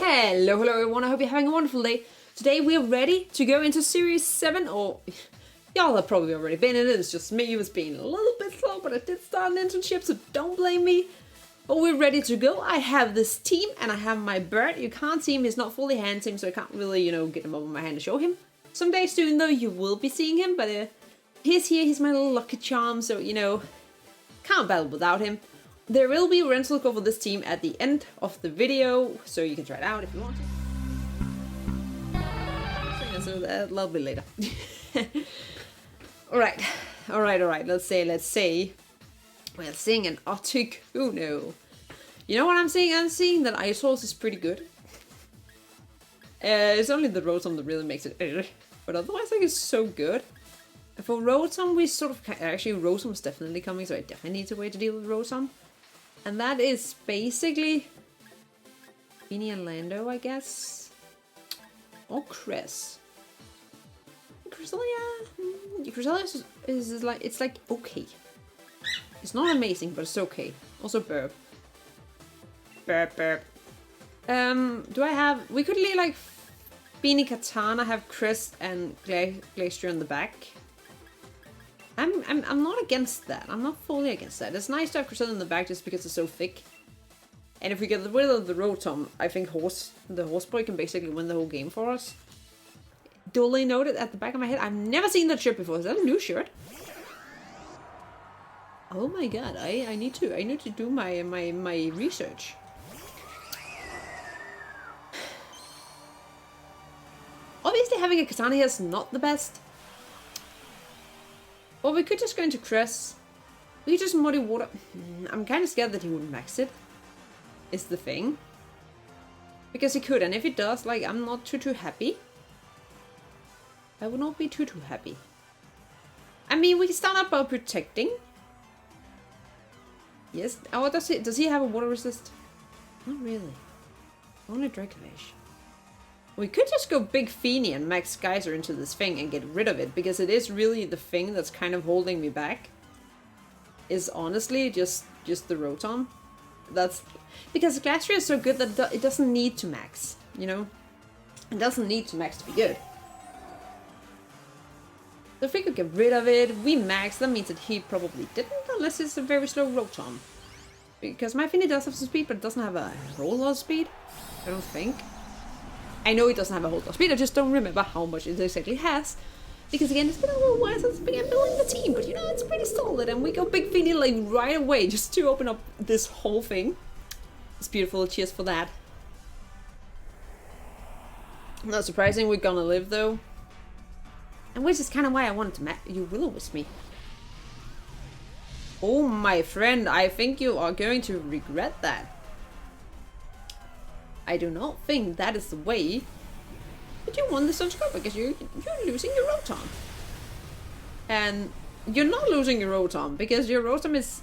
Hello everyone, I hope you're having a wonderful day. Today we're ready to go into Series 7, or y'all have probably already been in it, it's just me who was being a little bit slow, but I did start an internship, so don't blame me. But we're ready to go. I have this team, and I have my bird. You can't see him, he's not fully hand-tamed, so I can't really, get him over my hand to show him. Someday soon though, you will be seeing him, but he's here, he's my little lucky charm, so, can't battle without him. There will be a rental code for this team at the end of the video, so you can try it out if you want to. So a little bit later. Alright, let's say. We're seeing an Articuno. You know what I'm seeing? I'm seeing that Isource is pretty good. It's only the Rotom that really makes it, but otherwise I think it's so good. For Rotom, we sort of, actually Rotom is definitely coming, so I definitely need a way to deal with Rotom. And that is basically Beanie and Lando, I guess. Or Chris. Cresselia is like, it's like okay. It's not amazing, but it's okay. Also Burp. Burp. Do I have, we could leave like Beanie Kartana, have Chris and Glastrier in the back. I'm not against that. I'm not fully against that. It's nice to have Cresselia in the back just because it's so thick. And if we get rid of the Rotom, I think the Horse Boy can basically win the whole game for us. Duly noted at the back of my head. I've never seen that shirt before. Is that a new shirt? Oh my god, I need to do my research. Obviously having a Katana here is not the best. Or we could just go into Chris. We could just Muddy Water. I'm kind of scared that he wouldn't max it. Is the thing. Because he could, and if he does, like, I'm not too happy. I would not be too happy. I mean, we can start out by protecting. Yes. Oh, does he have a water resist? Not really. Only Dracovish. We could just go Big Feeny and max Geyser into this thing and get rid of it, because it is really the thing that's kind of holding me back. Is honestly just the Rotom. That's because Glastrier is so good that it doesn't need to max, It doesn't need to max to be good. So if we could get rid of it, we max, that means that he probably didn't, unless it's a very slow Rotom. Because my Feeny does have some speed, but it doesn't have a whole lot of speed. I don't think. I know it doesn't have a whole lot of speed, I just don't remember how much it exactly has. Because again, it's been a little while since I began building the team, but it's pretty solid, and we go Big Feeny like right away, just to open up this whole thing. It's beautiful, cheers for that. Not surprising we're gonna live though. And which is kind of why I wanted to you Will-O-Wisp me. Oh my friend, I think you are going to regret that. I do not think that is the way that you won the Sunscope, because you're losing your Rotom. And you're not losing your Rotom, because your Rotom is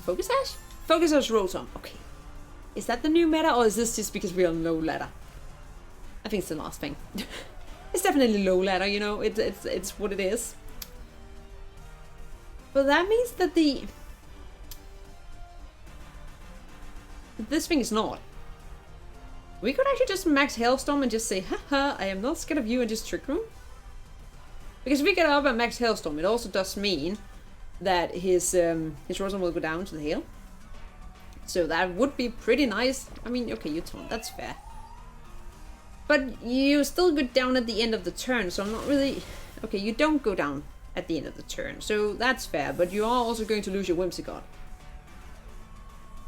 Focus Sash? Focus Sash Rotom. Okay. Is that the new meta, or is this just because we're on low ladder? I think it's the last thing. It's definitely low ladder, it's what it is. But that means that this thing is not. We could actually just max Hailstorm and just say, haha, I am not scared of you, and just Trick Room. Because if we get up at max Hailstorm, it also does mean that his Rotom will go down to the hail. So that would be pretty nice. I mean, okay, you taunt, that's fair. But you still go down at the end of the turn, so I'm not really... Okay, you don't go down at the end of the turn, so that's fair, but you are also going to lose your Whimsicott.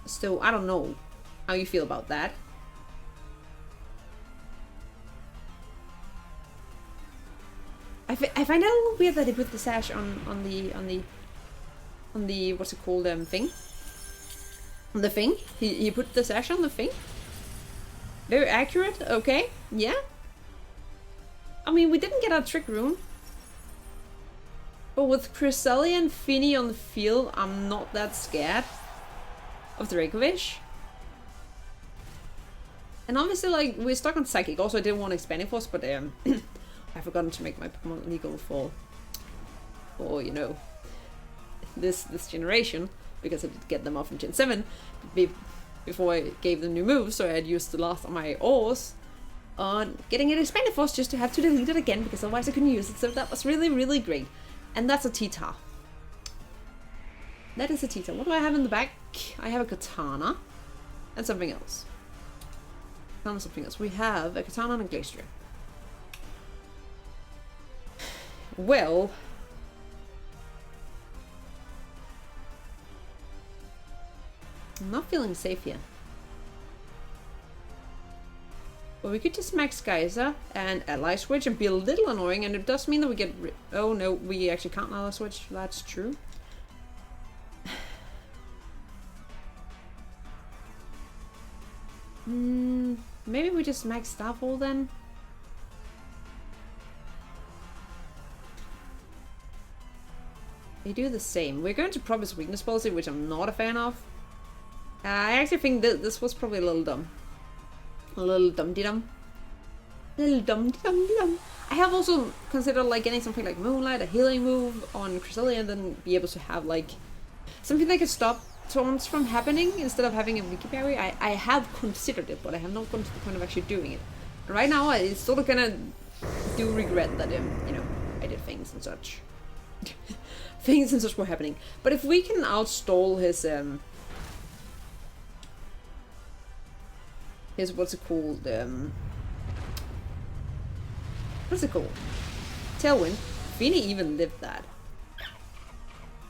So, I don't know how you feel about that. I find it a little weird that he put the sash on the what's it called thing. On the thing. He put the sash on the thing. Very accurate. Okay. Yeah. I mean, we didn't get our Trick Room. But with Cresselia and Feeny on the field, I'm not that scared of Dracovish. And obviously, like, we're stuck on Psychic. Also, I didn't want Expanding Force, but I've forgotten to make my Pokemon legal for this generation, because I did get them off in Gen 7 before I gave them new moves, so I had used the last of my ores on getting it expanded force just to have to delete it again, because otherwise I couldn't use it, so that was really, really great. And that's a T-Tar. That is a T-Tar. What do I have in the back? I have a Katana and something else. Something else. We have a Katana and a Glastrier. Well, I'm not feeling safe here. Well, we could just max Geyser and ally switch and be a little annoying, and it does mean that we get oh no, we actually can't ally switch. That's true. Maybe we just max Starfall then. They do the same. We're going to promise weakness policy, which I'm not a fan of. I actually think that this was probably a little dumb. A little dum-de-dum. Little dum-de-dum-de-dum. I have also considered like getting something like Moonlight, a healing move on Cresselia, and then be able to have like something that could stop taunts from happening instead of having a wiki berry. I have considered it, but I have not gone to the point of actually doing it. And right now, I sort of gonna do regret that you know, I did things and such. Things and such were happening. But if we can outstall his what's it called? What's it called? Tailwind. Feeny even lived that.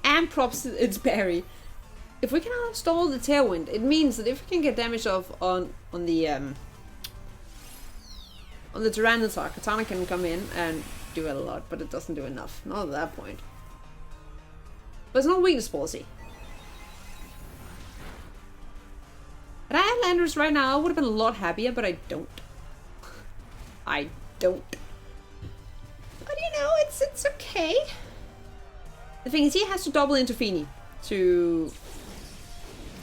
And props its berry. If we can outstall the Tailwind, it means that if we can get damage off on the Tyranitar, Katana can come in and do a lot, but it doesn't do enough. Not at that point. But it's not weakness policy. But I have Landers right now, I would have been a lot happier, but I don't. I don't. But you know, it's okay. The thing is, he has to double into Feeny to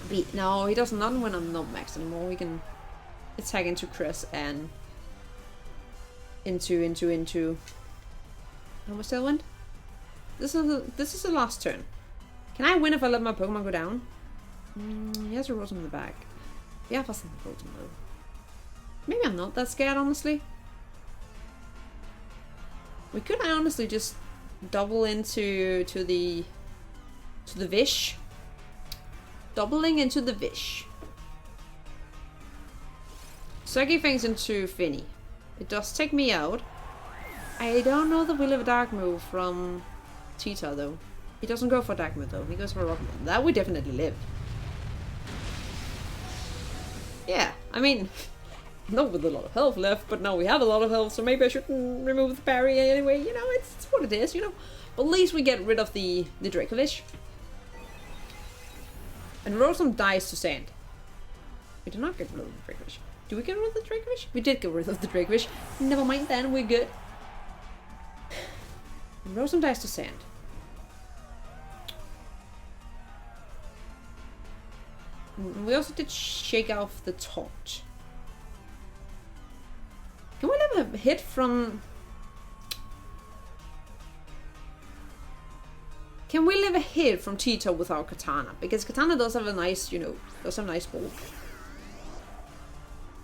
beat. No, he does not when I'm not maxed anymore. We can attack into Cress and into. How much Tailwind? This is the last turn. Can I win if I let my Pokemon go down? He has a Rotom in the back. Yeah, that's not the Rotom though. Maybe I'm not that scared, honestly. We could honestly just double into the Vish. Doubling into the Vish. Sucking things into Finny. It does take me out. I don't know that we'll have a Dark move from Tita though. He doesn't go for Dark move though. He goes for a Rock move. That we definitely live. Yeah, I mean, not with a lot of health left, but now we have a lot of health, so maybe I shouldn't remove the parry anyway. You know, it's what it is, you know. But at least we get rid of the Dracovish. And Rotom dies to sand. We did not get rid of the Dracovish. Do we get rid of the Dracovish? We did get rid of the Dracovish. Never mind then, we're good. And Rotom dies to sand. We also did shake off the taunt. Can we have a hit from... Can we live a hit from Tito with our Katana? Because Katana does have a nice, you know, does have a nice bulk.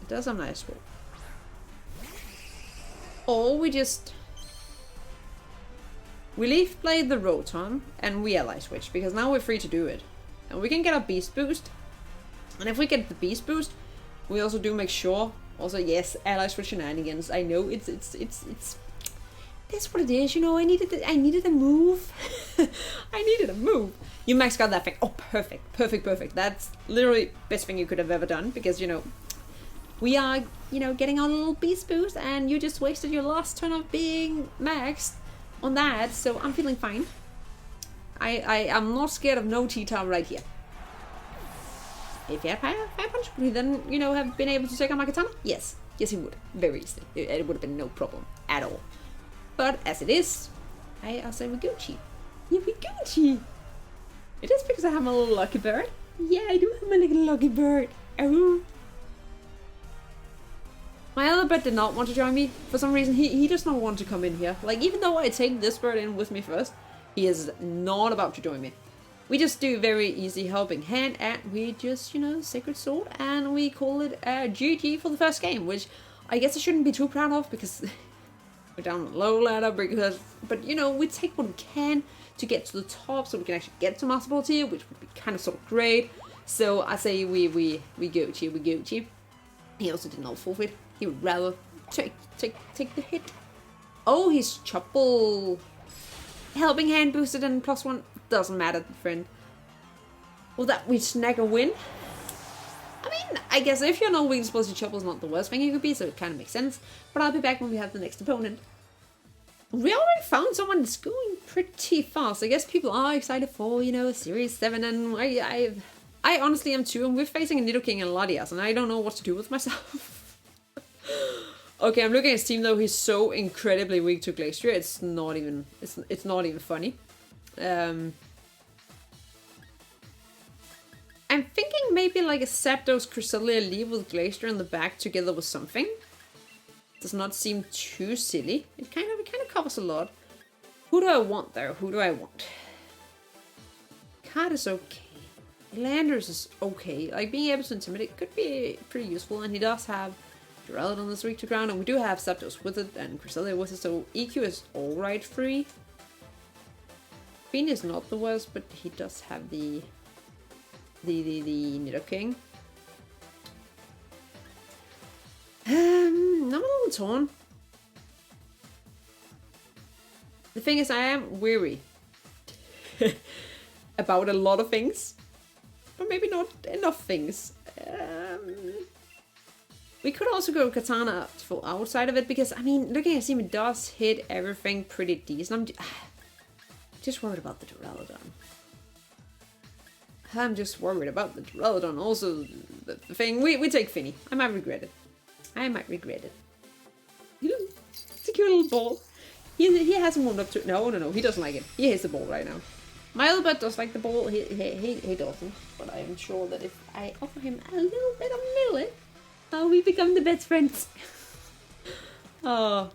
It does have a nice bulk. Or we just... We leaf play the Rotom and we ally switch, because now we're free to do it. And we can get a Beast Boost. And if we get the Beast Boost, we also do make sure... Also, yes, ally switch shenanigans. I know it's that's what it is, you know. I needed a move. I needed a move. You max got that thing. Oh, perfect, perfect, perfect. That's literally best thing you could have ever done, because you know we are, you know, getting our little Beast Boost, and you just wasted your last turn of being maxed on that. So I'm feeling fine. I'm not scared of no T-Tar right here. If he had Fire Punch, would he then, you know, have been able to take on my Katana? Yes. Yes, he would. Very easily. It would have been no problem at all. But as it is, I'll say we're Gucci. Yeah, we're Gucci. It is because I have my little lucky bird. Yeah, I do have my little lucky bird. Oh. My other bird did not want to join me. For some reason, he does not want to come in here. Like, even though I take this bird in with me first, he is not about to join me. We just do very easy helping hand, and we just, you know, Sacred Sword, and we call it GG for the first game, which I guess I shouldn't be too proud of, because we're down a low ladder, but you know, we take what we can to get to the top, so we can actually get to Master Ball tier, which would be kind of sort of great. So I say we go to. He also did not forfeit. He would rather take the hit. Oh, he's Chopple. Helping hand boosted and +1. Doesn't matter, friend. Well, that we snag a win. I mean, I guess if you're not weak explosive, Chopple is not the worst thing you could be, so it kind of makes sense. But I'll be back when we have the next opponent. We already found someone that's going pretty fast. I guess people are excited for, you know, Series 7, and I honestly am too, and we're facing a Nidoking and Latias, and I don't know what to do with myself. Okay, I'm looking at his team though. He's so incredibly weak to Glastrier. It's not even funny. I'm thinking maybe like a Zapdos Cresselia leave with Glastrier in the back together with something. Does not seem too silly. It kind of covers a lot. Who do I want though? Who do I want? Card is okay. Landers is okay. Like, being able to intimidate could be pretty useful, and he does have Duraludon that's weak to ground, and we do have Zapdos with it and Cresselia with it, so EQ is alright free. Fiend is not the worst, but he does have the Nidoking. I'm a little torn. The thing is, I am weary about a lot of things. But maybe not enough things. We could also go Katana for outside of it, because, I mean, looking at his team, it does hit everything pretty decent. I'm just worried about the Duraludon. I'm just worried about the Duraludon. Also, the thing, we take Finny. I might regret it. It's a cute little ball. He hasn't warmed up to it. No, he doesn't like it. He hates the ball right now. My other bud does like the ball, he doesn't, but I'm sure that if I offer him a little bit of millet, we become the best friends. Oh.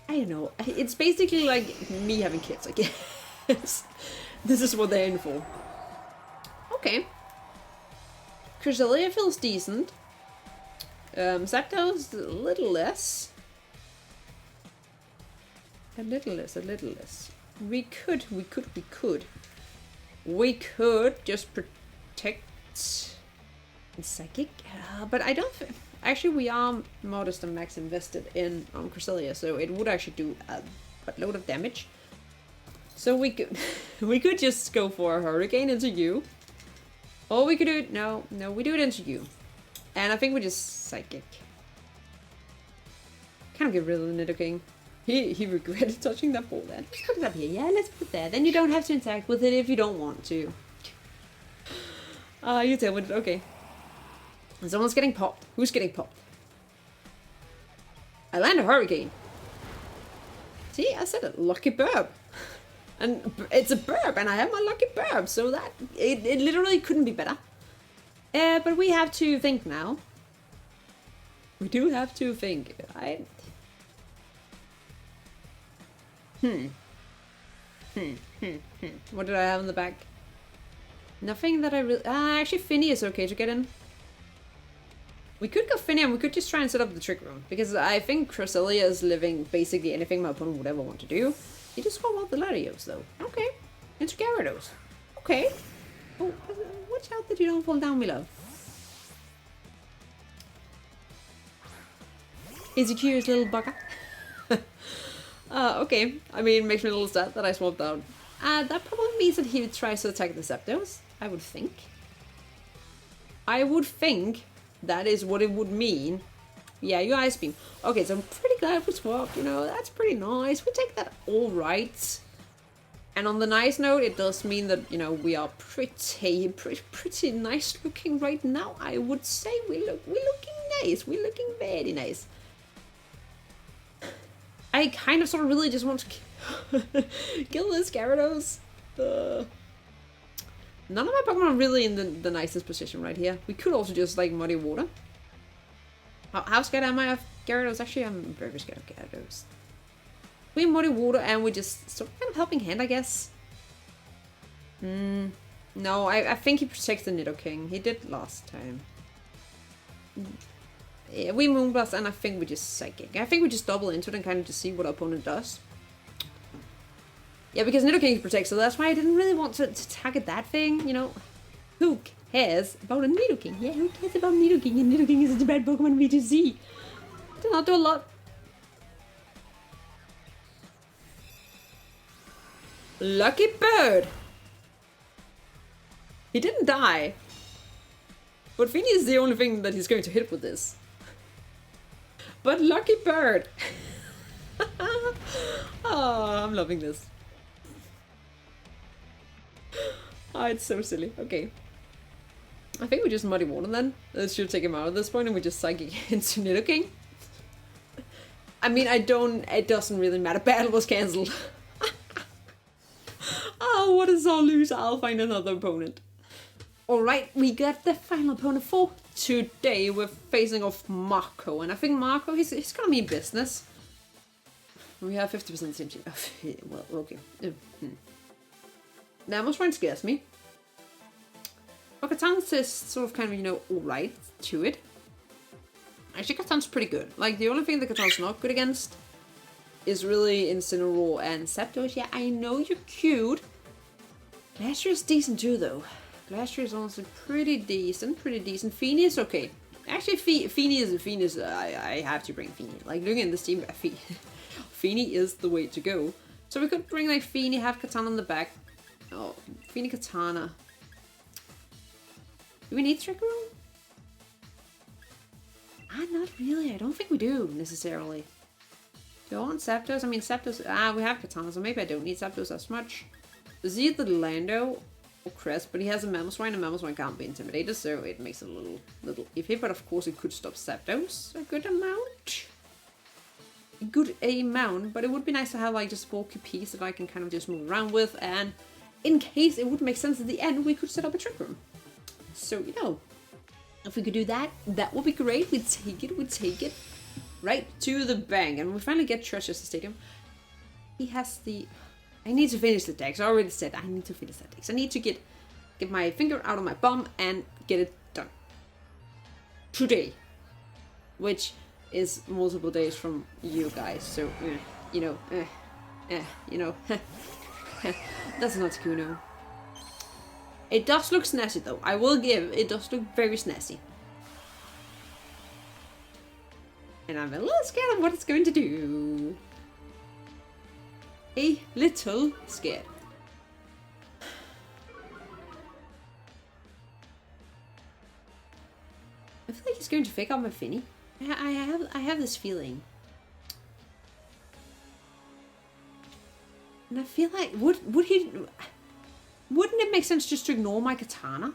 I don't know, it's basically like me having kids, I guess. This is what they're in for. Okay. Cresselia feels decent. Zapdos a little less. A little less. We could just protect Psychic, but I don't think, actually we are modest and max invested in Cresselia, so it would actually do a load of damage. So we could just go for a Hurricane into you, or we could do it, no, we do it into you, and I think we just Psychic. Kind of get rid of the Nidoking. He regretted touching that ball then. Let's put it up here. Yeah, let's put it there. Then you don't have to interact with it if you don't want to. You tell me. Okay. And someone's getting popped. Who's getting popped? I land a Hurricane. See, I said it. Lucky burb. And it's a burb, and I have my lucky burb, so that it literally couldn't be better. But we have to think now. We do have to think. What did I have in the back? Nothing that I really... actually, Finny is okay to get in. We could go Finny, and we could just try and set up the Trick Room, because I think Cresselia is living basically anything my opponent would ever want to do. He just called out the Latios, though. Okay. Into Gyarados. Okay. Oh, watch out that you don't fall down, my love. Is he curious, little bugger? Okay. I mean, makes me a little sad that I swapped out. That probably means that he tries to attack the Zapdos, I would think. I would think that is what it would mean. Yeah, you Ice Beam. Okay, so I'm pretty glad we swapped, you know, that's pretty nice. We take that all right. And on the nice note, it does mean that, you know, we are pretty nice looking right now. I would say we're looking nice. We're looking very nice. I kind of sort of really just want to kill this Gyarados. None of my Pokemon are really in the nicest position right here. We could also just like Muddy Water. How scared am I of Gyarados? Actually, I'm very scared of Gyarados. We Muddy Water and we just sort of kind of helping hand, I guess. No, I think he protects the Nidoking. He did last time. Yeah, we Moonblast, and I think we just Psychic. I think we just double into it and kind of just see what our opponent does. Yeah, because Nidoking protects, so that's why I didn't really want to target that thing, you know. Who cares about a Nidoking? Yeah, who cares about Nidoking? And Nidoking is a bad Pokemon VGC. Did not do a lot. Lucky bird! He didn't die. But Feeny is the only thing that he's going to hit with this. But lucky bird! Oh, I'm loving this. Oh, it's so silly. Okay. I think we just Muddy Water then. This should take him out at this point and we just Psychic into Nidoking. I mean, it doesn't really matter. Battle was cancelled. Oh, what a sore loser. I'll find another opponent. Alright, we got the final opponent for today. We're facing off Marco. And I think Marco, he's gonna be in business. We have 50% sympathy. Well, okay. Now, most point scares me. Kartana says sort of kind of, you know, alright to it. Actually, Kartana's pretty good. Like, the only thing that Kartana's not good against is really Incineroar and Zapdos. Yeah, I know you're cute. Glastrier is decent too, though. Glastrier is honestly pretty decent. Feeny is okay. Actually, Feeny is I have to bring Feeny. Like, looking at this team, Feeny is the way to go. So we could bring, like, Feeny, have Kartana on the back. Oh, Feeny Kartana. Do we need Trick Room? Not really. I don't think we do, necessarily. Do I want Zapdos? I mean, Zapdos... we have Kartana, so maybe I don't need Zapdos as much. Does he hit the Lando or Crest? But he has a Mamoswine, and Mamoswine can't be intimidated, so it makes it a little iffy. But of course, it could stop Zapdos a good amount. But it would be nice to have, like, just bulky piece that I can kind of just move around with. And in case it would make sense at the end, we could set up a Trick Room. So, you know, if we could do that, that would be great. We'd take it right to the bank. And we finally get Treasures Stadium. He has the... I need to finish the dex. I already said I need to finish that dex. I need to get my finger out of my bum and get it done. Today. Which is multiple days from you guys. So, you know, that's not Kuno. It does look snazzy though. I will give, it does look very snazzy. And I'm a little scared of what it's going to do. A little scared. I feel like he's going to fake out my Finny. I have this feeling. And I feel like, would he... Wouldn't it make sense just to ignore my Kartana?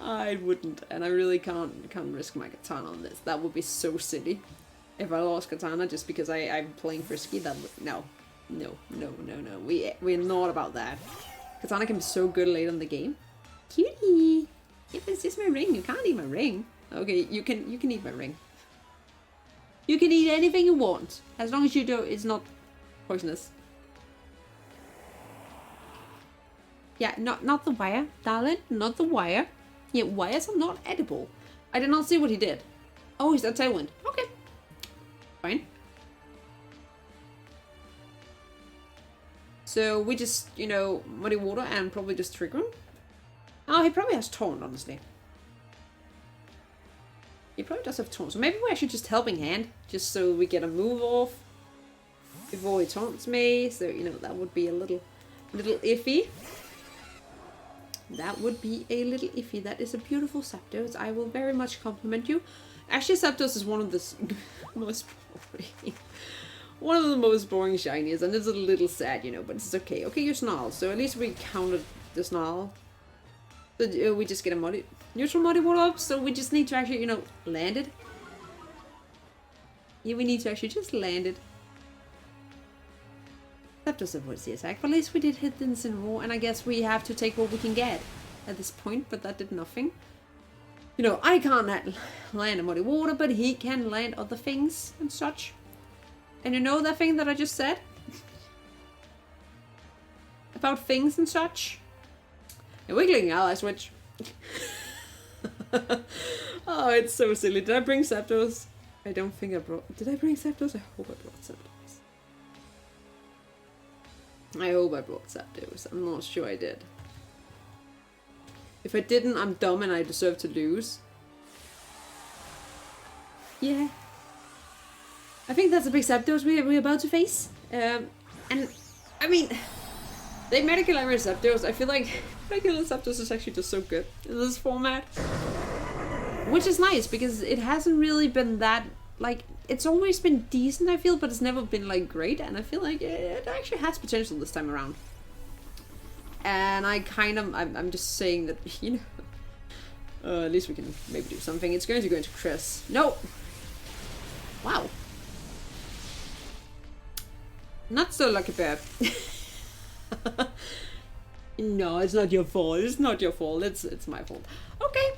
I wouldn't, and I really can't risk my Kartana on this. That would be so silly. If I lost Kartana just because I'm playing frisky, that would... No. We're not about that. Kartana can be so good late in the game. Cutie! If it's just my ring, you can't eat my ring. Okay, you can eat my ring. You can eat anything you want, as long as you don't, it's not poisonous. Yeah, not the wire, darling. Not the wire. Yeah, wires are not edible. I did not see what he did. Oh, he's got Tailwind. Okay. Fine. So we just, you know, Muddy Water and probably just Trigger him. Oh, he probably has Taunt, honestly. He probably does have Taunt. So maybe we're actually just Helping Hand. Just so we get a move off before he taunts me. So, you know, that would be a little iffy. That would be a little iffy. That is a beautiful Zapdos. I will very much compliment you. Actually, Zapdos is one of the most boring. One of the most boring shinies, and it's a little sad, you know, but it's okay. Okay, you Snarl. So at least we counted the Snarl. So, we just get a neutral Muddy Water up, so we just need to actually, you know, land it. Yeah, we need to actually just land it. Zapdos avoids the attack, but at least we did hit the Incineroar, and I guess we have to take what we can get at this point, but that did nothing. You know, I can't land a Muddy Water, but he can land other things and such. And you know that thing that I just said? about things and such. And we're clicking ally switch. Oh, it's so silly. Did I bring Zapdos? I don't think I brought... Did I bring Zapdos? I hope I brought Zapdos. I hope I brought Zapdos. I'm not sure I did. If I didn't, I'm dumb and I deserve to lose. Yeah. I think that's a big Zapdos we're about to face. And, I mean... The medical area Zapdos, I feel like regular Zapdos is actually just so good in this format. Which is nice, because it hasn't really been that, like, it's always been decent, I feel, but it's never been, like, great, and I feel like it actually has potential this time around. And I'm just saying that, you know, at least we can maybe do something. It's going to go into Chris. No! Wow. Not so lucky, Bear. No, it's not your fault. It's not your fault. It's my fault. Okay.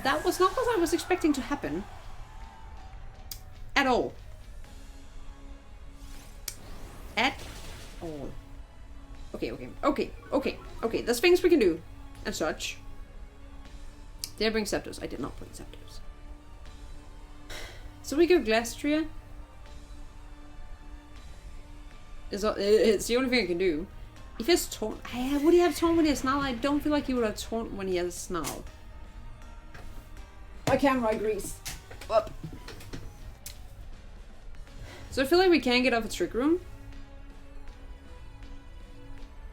That was not what I was expecting to happen. At all. At all. Okay. There's things we can do. And such. Did I bring Zapdos? I did not bring Zapdos. So we go Glastrier. It's the only thing I can do. If he has taunt, would he have taunt when he has Snarl? I don't feel like he would have taunt when he has Snarl. My camera agrees. Up. So I feel like we can get off a Trick Room.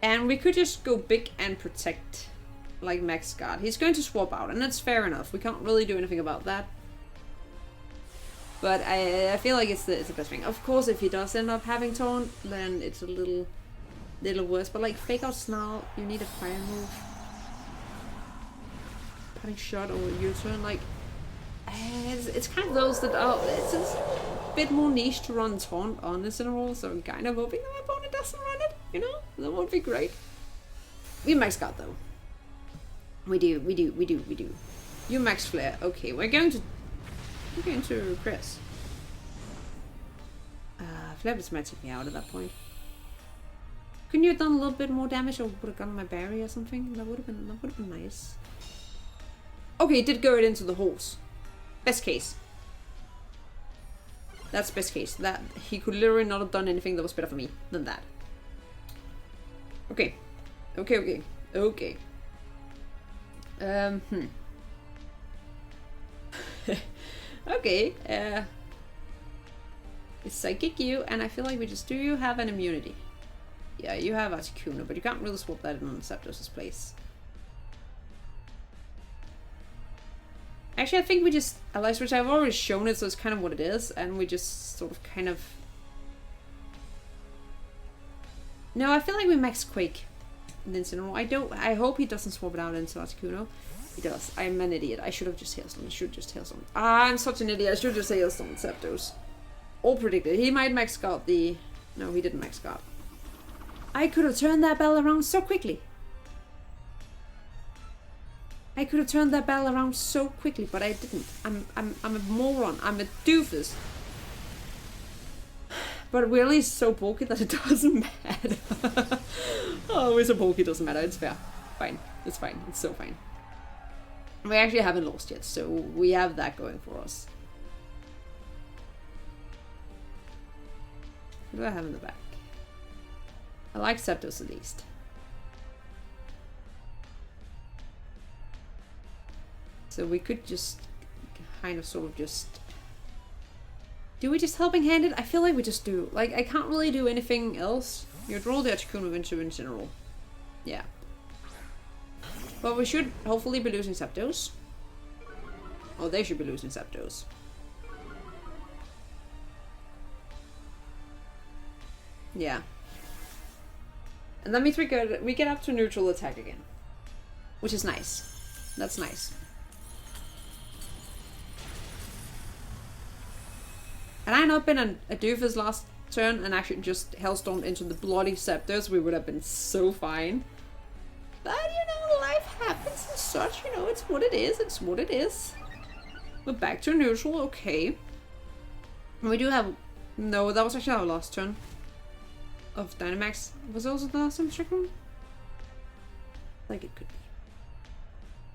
And we could just go big and protect, like Max Guard. He's going to swap out, and that's fair enough. We can't really do anything about that. But I feel like it's the best thing. Of course, if he does end up having taunt, then it's a little worse. But like fake out Snarl, you need a fire move. Putting shot or U-turn, like it's kind of those that are it's a bit more niche to run taunt on this in a roll. So I'm kind of hoping that my opponent doesn't run it. You know, that would be great. We max guard though. We do. You max flare. Okay, we're going to Chris. Flare was might take me out at that point. Couldn't you have done a little bit more damage, or would have gotten my barrier or something? That would have been nice. Okay, it did go right into the horse. Best case. That's best case. That he could literally not have done anything that was better for me than that. Okay. Okay. Okay, it's Psychic you, and I feel like we just do you have an immunity. Yeah, you have Articuno, but you can't really swap that in on Zapdos' place. Actually, I think we just Ally Switch. I've already shown it, so it's kind of what it is, and we just sort of kind of... No, I feel like we max Quake in Incineroar. I hope he doesn't swap it out into Articuno. He does. I'm an idiot. I should have just Hailstone. I should just Hailstone. I'm such an idiot. I should just Hailstone Zapdos. All predicted. He might max guard the... No, he didn't max guard. I could have turned that bell around so quickly. I could have turned that bell around so quickly, but I didn't. I'm a moron. I'm a doofus. But we're at least so bulky that it doesn't matter. Oh, we're so bulky, it doesn't matter. It's fair. Fine. It's fine. It's so fine. We actually haven't lost yet, so we have that going for us. What do I have in the back? I like Zapdos at least. So we could just kind of sort of just... Do we just Helping Hand it? I feel like we just do. Like, I can't really do anything else. You draw the Articuno into in general. Yeah. But we should hopefully be losing Zapdos. Or they should be losing Zapdos. Yeah. And that means we get up to neutral attack again. Which is nice. That's nice. Had I not been a doofus last turn and actually just Hellstormed into the bloody Zapdos, we would have been so fine. But, you know, life happens and such, you know, it's what it is, it's what it is. We're back to neutral, okay. We do have... No, that was actually our last turn. of Dynamax was also the last time Trick Room? Like it could be.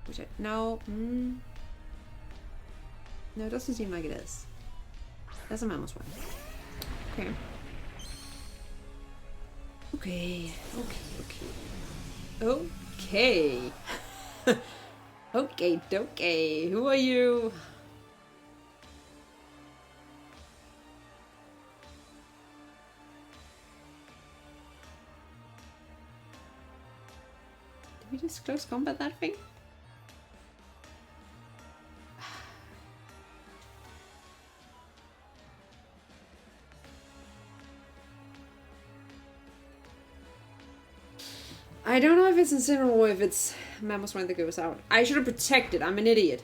Which I... No. No, it doesn't seem like it is. That's a Mammoth one. Okay. Okay. Okay. Okay. Who are you? Did we just close combat that thing? I don't know if it's Incineroar or if it's Mamoswine that goes out. I should have protected. I'm an idiot.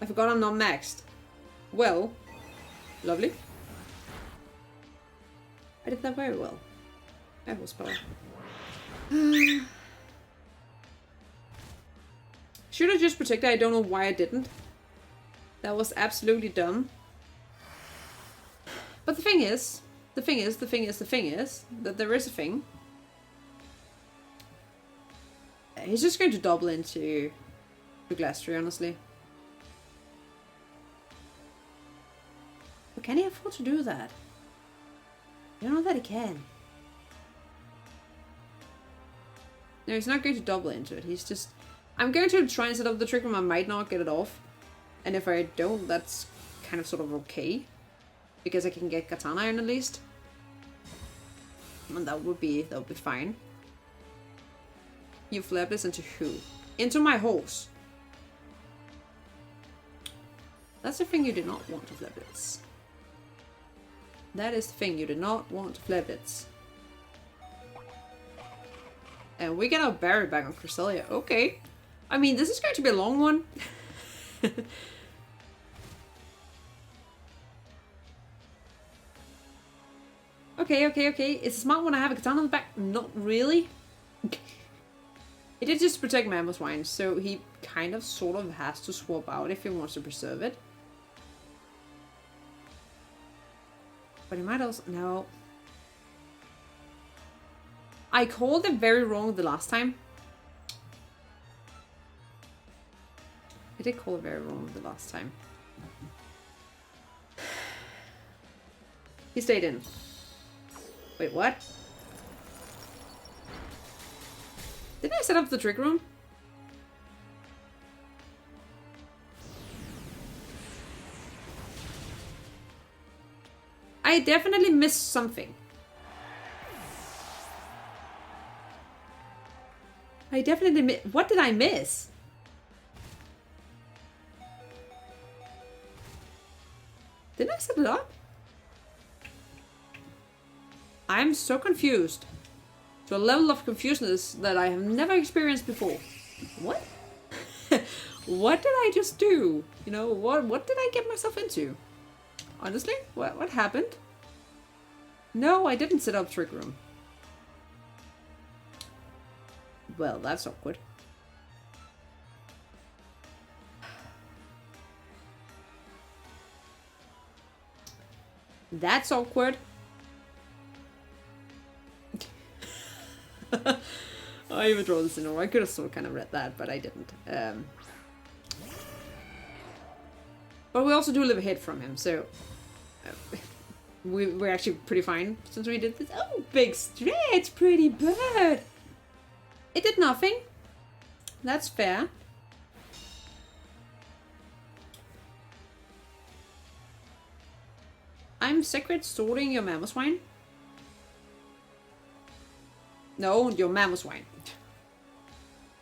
I forgot I'm not maxed. Well, lovely. I did that very well. I horsepower. Should have just protected. I don't know why I didn't. That was absolutely dumb. But the thing is that there is a thing. He's just going to double into the Glastrier, honestly. But can he afford to do that? I don't know that he can. No, he's not going to double into it. He's just... I'm going to try and set up the Trick Room. I might not get it off. And if I don't, that's kind of sort of okay. Because I can get Katana Iron at least. And that would be fine. You flap this into who? Into my horse. That's the thing you did not want to flap this. That is the thing you did not want to flap this. And we get our Barry back on Cresselia. Okay. I mean, this is going to be a long one. Okay. It's a smart one. I have a Katana on the back. Not really. He did just protect Mamoswine, so he kind of sort of has to swap out if he wants to preserve it. But he might also... No. I called it very wrong the last time. I did call it very wrong the last time. He stayed in. Wait, what? Didn't I set up the Trick Room? I definitely missed something. What did I miss? Didn't I set it up? I'm so confused. To a level of confusedness that I have never experienced before. What? What did I just do? You know, what did I get myself into? Honestly? What happened? No, I didn't set up Trick Room. Well, that's awkward. That's awkward. I even draw this in order. I could have sort of kind of read that, but I didn't. But we also do live a hit from him, so we're actually pretty fine since we did this. Oh, big stretch, pretty bird. It did nothing. That's fair. I'm secret sorting your Mamoswine. No, your Mamoswine.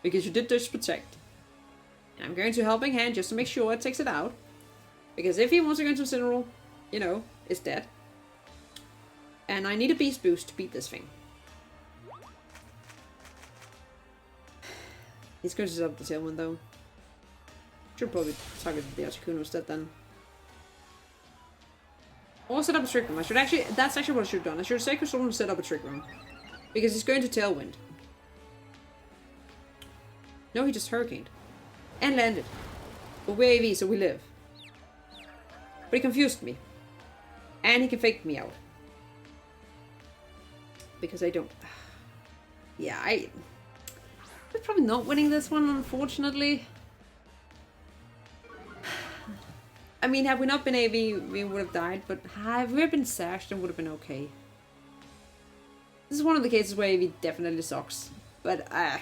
Because you did just protect. And I'm going to Helping Hand just to make sure it takes it out. Because if he wants to go into Incineroar, you know, it's dead. And I need a Beast Boost to beat this thing. He's going to set up the Tailwind though. Should probably target the Articuno instead then. Or set up a Trick Room. That's actually what I should have done. I should have Sacred Storm and set up a Trick Room. Because he's going to Tailwind. No, he just Hurricaned. And landed. But we're AV, so we live. But he confused me. And he can fake me out. because I don't... Yeah, we're probably not winning this one, unfortunately. I mean, had we not been AV, we would have died, but had we been sashed, it would have been okay. This is one of the cases where AV definitely sucks. But, I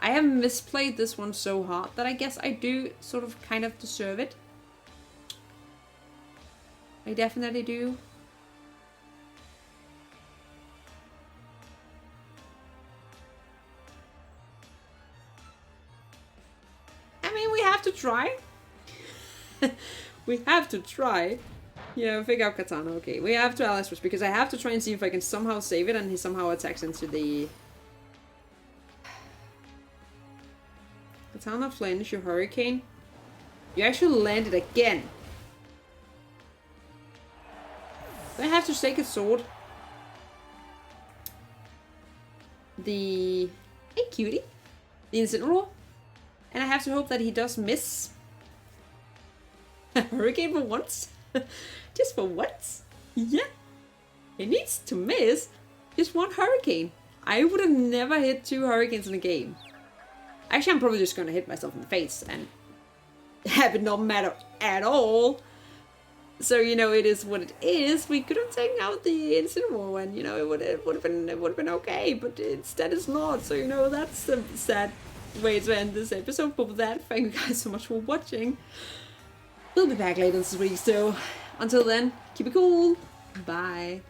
have misplayed this one so hard that I guess I do sort of kind of deserve it. I definitely do. I mean, we have to try. We have to try. Yeah, pick up Kartana. Okay, we have to Alice Rush because I have to try and see if I can somehow save it and he somehow attacks into the... Kartana flinch, your Hurricane. You actually landed again. Do I have to take a sword? The... Hey, cutie. The Incineroar. And I have to hope that he does miss. Hurricane for once? Just for once? Yeah. He needs to miss just one Hurricane. I would have never hit 2 Hurricanes in a game. Actually, I'm probably just going to hit myself in the face and have it not matter at all. So, you know, it is what it is. We could have taken out the Incineroar and, you know, it would have been okay, but instead it's not. So, you know, that's a sad way to end this episode. But with that, thank you guys so much for watching. We'll be back later this week, so until then, keep it cool. Bye.